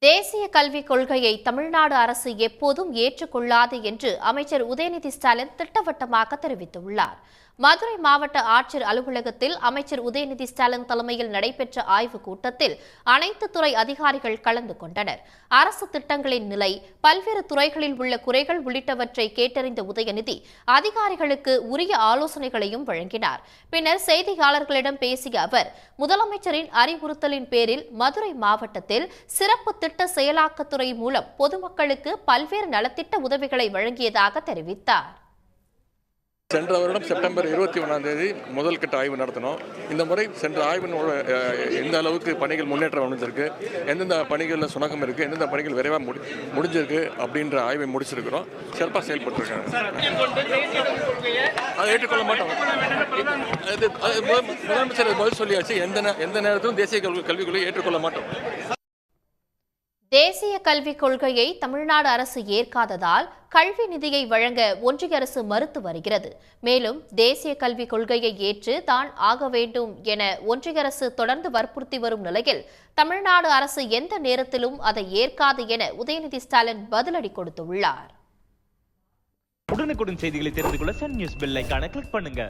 தேசிய கல்விக் கொள்கையை தமிழ்நாடு அரசு எப்போதும் ஏற்றுக்கொள்ளாது என்று அமைச்சர் உதயநிதி ஸ்டாலின் திட்டவட்டமாக தெரிவித்துள்ளார். மதுரை மாவட்ட ஆட்சியர் அலுவலகத்தில் அமைச்சர் உதயநிதி ஸ்டாலின் தலைமையில் நடைபெற்ற ஆய்வுக் கூட்டத்தில் அனைத்து துறை அதிகாரிகள் கலந்து கொண்டனர். அரசு திட்டங்களின் நிலை, பல்வேறு துறைகளில் உள்ள குறைகள் உள்ளிட்டவற்றை கேட்டறிந்த உதயநிதி அதிகாரிகளுக்கு உரிய ஆலோசனைகளையும் வழங்கினார். பின்னர் செய்தியாளர்களிடம் பேசிய அவர், முதலமைச்சரின் அறிவுறுத்தலின் பேரில் மதுரை மாவட்டத்தில் சிறப்பு திட்ட செயலாக்கத்துறை மூலம் பொதுமக்களுக்கு பல்வேறு நலத்திட்ட உதவிகளை வழங்கியதாக தெரிவித்தார். சென்ற வருடம் செப்டம்பர் 21 முதல் கட்ட ஆய்வு நடத்தினோம். இந்த முறை சென்ற ஆய்வின் எந்த அளவுக்கு பணிகள் முன்னேற்றம் அடைஞ்சிருக்கு, எந்தெந்த பணிகளில் சுணக்கம் இருக்குது, எந்தெந்த பணிகள் விரைவாக முடிஞ்சிருக்கு அப்படின்ற ஆய்வை முடிச்சிருக்கிறோம். சிறப்பாக செயல்பட்டுருக்காங்க. அதை ஏற்றுக்கொள்ள மாட்டோம். முதலமைச்சர் பதில் சொல்லியாச்சு. எந்த நேரத்திலும் தேசிய கல்விக் கொள்கையை ஏற்றுக்கொள்ள மாட்டோம். தேசிய கல்விக் கொள்கையை தமிழ்நாடு அரசு ஏற்காததால் கல்வி நிதியை வழங்க ஒன்றிய அரசு மறுத்து வருகிறது. மேலும் தேசிய கல்விக் கொள்கையை ஏற்று தான் ஆக வேண்டும் என ஒன்றிய அரசு தொடர்ந்து வற்புறுத்தி வரும் நிலையில் தமிழ்நாடு அரசு எந்த நேரத்திலும் அதை ஏற்காது என உதயநிதி ஸ்டாலின் பதிலடி கொடுத்துள்ளார். உடனுக்குடன் செய்திகளை தெரிந்து கொள்ள சன் நியூஸ் பெல் ஐகானை கிளிக் பண்ணுங்க.